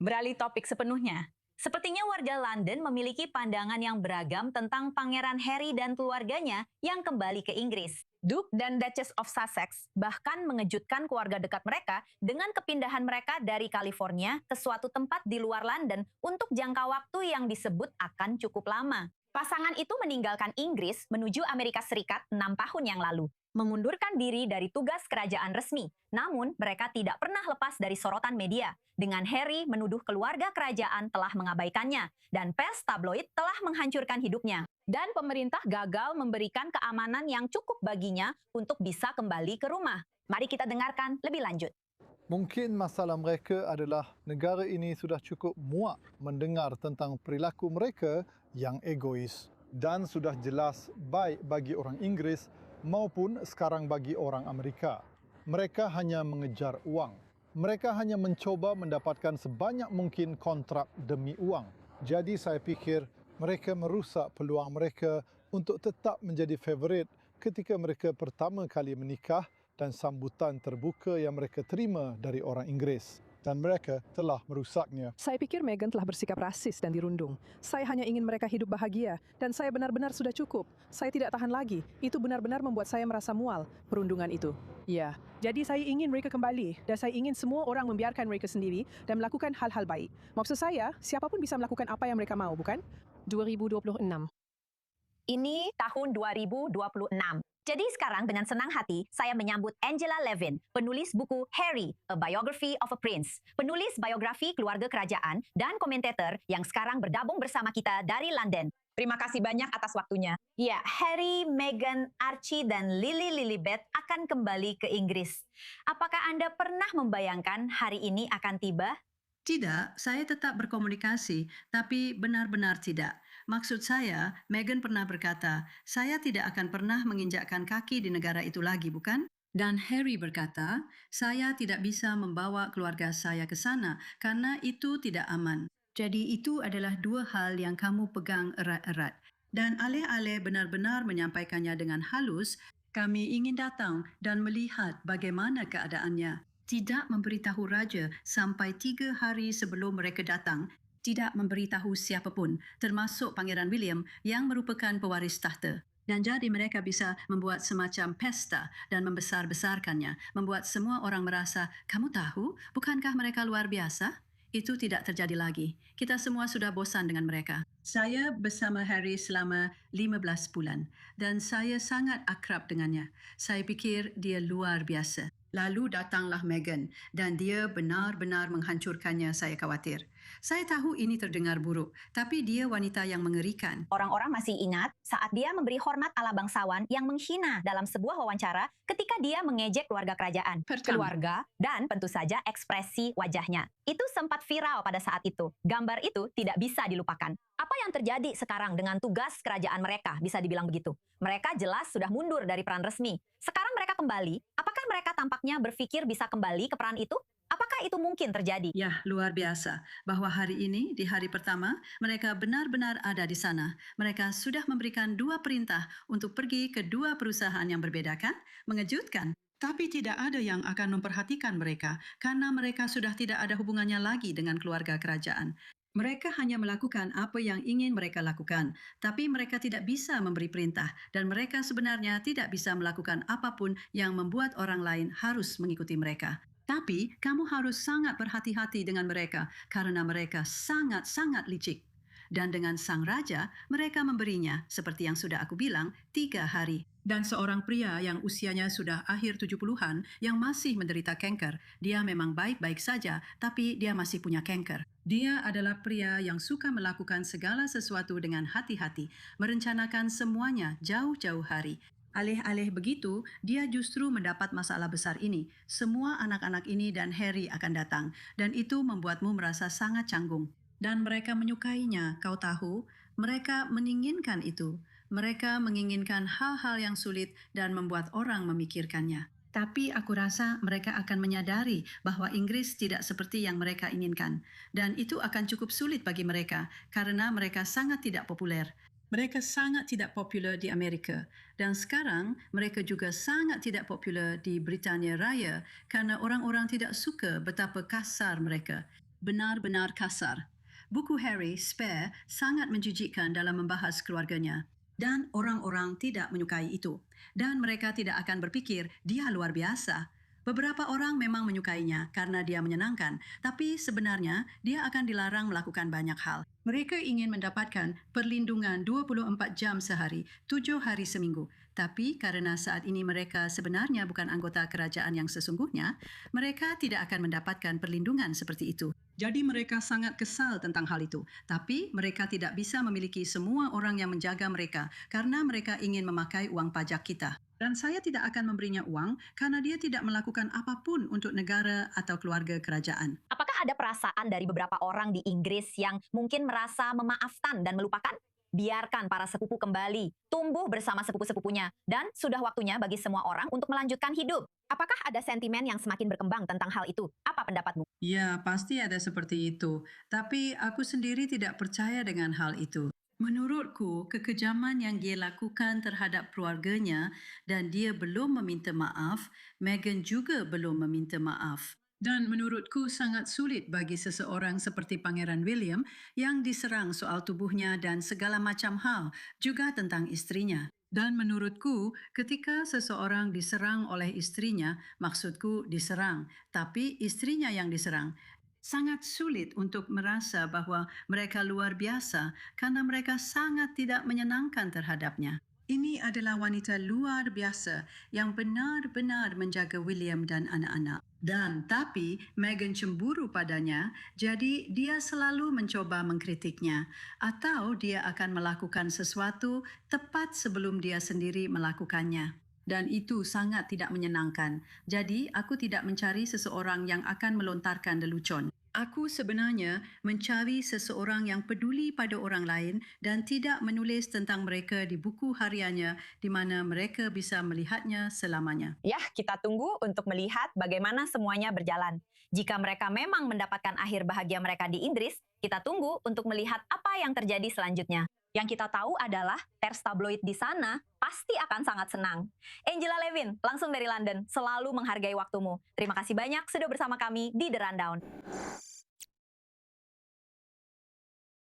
Beralih topik sepenuhnya. Sepertinya warga London memiliki pandangan yang beragam tentang Pangeran Harry dan keluarganya yang kembali ke Inggris. Duke dan Duchess of Sussex bahkan mengejutkan keluarga dekat mereka dengan kepindahan mereka dari California ke suatu tempat di luar London untuk jangka waktu yang disebut akan cukup lama. Pasangan itu meninggalkan Inggris menuju Amerika Serikat 6 tahun yang lalu, mengundurkan diri dari tugas kerajaan resmi. Namun, mereka tidak pernah lepas dari sorotan media, dengan Harry menuduh keluarga kerajaan telah mengabaikannya, dan pers tabloid telah menghancurkan hidupnya. Dan pemerintah gagal memberikan keamanan yang cukup baginya untuk bisa kembali ke rumah. Mari kita dengarkan lebih lanjut. Mungkin masalah mereka adalah negara ini sudah cukup muak mendengar tentang perilaku mereka yang egois dan sudah jelas baik bagi orang Inggris maupun sekarang bagi orang Amerika. Mereka hanya mengejar uang. Mereka hanya mencoba mendapatkan sebanyak mungkin kontrak demi uang. Jadi saya fikir mereka merusak peluang mereka untuk tetap menjadi favorit ketika mereka pertama kali menikah dan sambutan terbuka yang mereka terima dari orang Inggris. Dan mereka telah merusaknya. Saya pikir Meghan telah bersikap rasis dan dirundung. Saya hanya ingin mereka hidup bahagia dan saya benar-benar sudah cukup. Saya tidak tahan lagi. Itu benar-benar membuat saya merasa mual, perundungan itu. Ya, jadi saya ingin mereka kembali dan saya ingin semua orang membiarkan mereka sendiri dan melakukan hal-hal baik. Maksud saya, siapapun bisa melakukan apa yang mereka mau, bukan? 2026. Ini tahun 2026. Jadi sekarang dengan senang hati, saya menyambut Angela Levin, penulis buku Harry, A Biography of a Prince, penulis biografi keluarga kerajaan, dan komentator yang sekarang bergabung bersama kita dari London. Terima kasih banyak atas waktunya. Ya, Harry, Meghan, Archie, dan Lilibet akan kembali ke Inggris. Apakah Anda pernah membayangkan hari ini akan tiba? Tidak, saya tetap berkomunikasi, tapi benar-benar tidak. Maksud saya, Meghan pernah berkata, saya tidak akan pernah menginjakkan kaki di negara itu lagi, bukan? Dan Harry berkata, saya tidak bisa membawa keluarga saya ke sana karena itu tidak aman. Jadi itu adalah dua hal yang kamu pegang erat-erat. Dan alih-alih benar-benar menyampaikannya dengan halus, kami ingin datang dan melihat bagaimana keadaannya. Tidak memberitahu raja sampai 3 hari sebelum mereka datang, tidak memberitahu siapapun, termasuk Pangeran William yang merupakan pewaris tahta. Dan jadi mereka bisa membuat semacam pesta dan membesar-besarkannya, membuat semua orang merasa, kamu tahu, bukankah mereka luar biasa? Itu tidak terjadi lagi. Kita semua sudah bosan dengan mereka. Saya bersama Harry selama 15 bulan dan saya sangat akrab dengannya. Saya pikir dia luar biasa. Lalu datanglah Meghan dan dia benar-benar menghancurkannya, saya khawatir. Saya tahu ini terdengar buruk, tapi dia wanita yang mengerikan. Orang-orang masih ingat saat dia memberi hormat ala bangsawan yang menghina dalam sebuah wawancara ketika dia mengejek keluarga kerajaan, keluarga, dan tentu saja ekspresi wajahnya. Itu sempat viral pada saat itu. Gambar itu tidak bisa dilupakan. Apa yang terjadi sekarang dengan tugas kerajaan mereka, bisa dibilang begitu? Mereka jelas sudah mundur dari peran resmi. Sekarang mereka kembali, apakah mereka tampaknya berpikir bisa kembali ke peran itu? Apakah itu mungkin terjadi? Ya, luar biasa. Bahwa hari ini, di hari pertama, mereka benar-benar ada di sana. Mereka sudah memberikan 2 perintah untuk pergi ke 2 perusahaan yang berbeda, kan? Mengejutkan. Tapi tidak ada yang akan memperhatikan mereka karena mereka sudah tidak ada hubungannya lagi dengan keluarga kerajaan. Mereka hanya melakukan apa yang ingin mereka lakukan, tapi mereka tidak bisa memberi perintah dan mereka sebenarnya tidak bisa melakukan apapun yang membuat orang lain harus mengikuti mereka. Tapi kamu harus sangat berhati-hati dengan mereka karena mereka sangat-sangat licik. Dan dengan sang raja, mereka memberinya, seperti yang sudah aku bilang, 3 hari. Dan seorang pria yang usianya sudah akhir 70-an yang masih menderita kanker, dia memang baik-baik saja, tapi dia masih punya kanker. Dia adalah pria yang suka melakukan segala sesuatu dengan hati-hati, merencanakan semuanya jauh-jauh hari. Alih-alih begitu, dia justru mendapat masalah besar ini. Semua anak-anak ini dan Harry akan datang, dan itu membuatmu merasa sangat canggung. Dan mereka menyukainya, kau tahu, mereka menginginkan itu. Mereka menginginkan hal-hal yang sulit dan membuat orang memikirkannya. Tapi aku rasa mereka akan menyadari bahwa Inggris tidak seperti yang mereka inginkan. Dan itu akan cukup sulit bagi mereka karena mereka sangat tidak populer. Mereka sangat tidak popular di Amerika. Dan sekarang mereka juga sangat tidak popular di Britania Raya karena orang-orang tidak suka betapa kasar mereka. benar-benar kasar. Buku Harry, Spare, sangat menjijikkan dalam membahas keluarganya. Dan orang-orang tidak menyukai itu. Dan mereka tidak akan berpikir dia luar biasa. Beberapa orang memang menyukainya karena dia menyenangkan, tapi sebenarnya dia akan dilarang melakukan banyak hal. Mereka ingin mendapatkan perlindungan 24 jam sehari, 7 hari seminggu. Tapi karena saat ini mereka sebenarnya bukan anggota kerajaan yang sesungguhnya, mereka tidak akan mendapatkan perlindungan seperti itu. Jadi mereka sangat kesal tentang hal itu. Tapi mereka tidak bisa memiliki semua orang yang menjaga mereka karena mereka ingin memakai uang pajak kita. Dan saya tidak akan memberinya uang karena dia tidak melakukan apapun untuk negara atau keluarga kerajaan. Apakah ada perasaan dari beberapa orang di Inggris yang mungkin merasa memaafkan dan melupakan? Biarkan para sepupu kembali, tumbuh bersama sepupu-sepupunya, dan sudah waktunya bagi semua orang untuk melanjutkan hidup. Apakah ada sentimen yang semakin berkembang tentang hal itu? Apa pendapatmu? Ya, pasti ada seperti itu. Tapi aku sendiri tidak percaya dengan hal itu. Menurutku, kekejaman yang dia lakukan terhadap keluarganya dan dia belum meminta maaf, Meghan juga belum meminta maaf. Dan menurutku sangat sulit bagi seseorang seperti Pangeran William yang diserang soal tubuhnya dan segala macam hal, juga tentang istrinya. Dan menurutku, ketika seseorang diserang oleh istrinya, maksudku diserang, tapi istrinya yang diserang, sangat sulit untuk merasa bahwa mereka luar biasa karena mereka sangat tidak menyenangkan terhadapnya. Ini adalah wanita luar biasa yang benar-benar menjaga William dan anak-anak. Dan tapi Meghan cemburu padanya, jadi dia selalu mencoba mengkritiknya. Atau dia akan melakukan sesuatu tepat sebelum dia sendiri melakukannya. Dan itu sangat tidak menyenangkan. Jadi aku tidak mencari seseorang yang akan melontarkan lelucon. Aku sebenarnya mencari seseorang yang peduli pada orang lain dan tidak menulis tentang mereka di buku hariannya di mana mereka bisa melihatnya selamanya. Ya, kita tunggu untuk melihat bagaimana semuanya berjalan. Jika mereka memang mendapatkan akhir bahagia mereka di Inggris, kita tunggu untuk melihat apa yang terjadi selanjutnya. Yang kita tahu adalah pers tabloid di sana pasti akan sangat senang. Angela Levin, langsung dari London, selalu menghargai waktumu. Terima kasih banyak sudah bersama kami di The Rundown.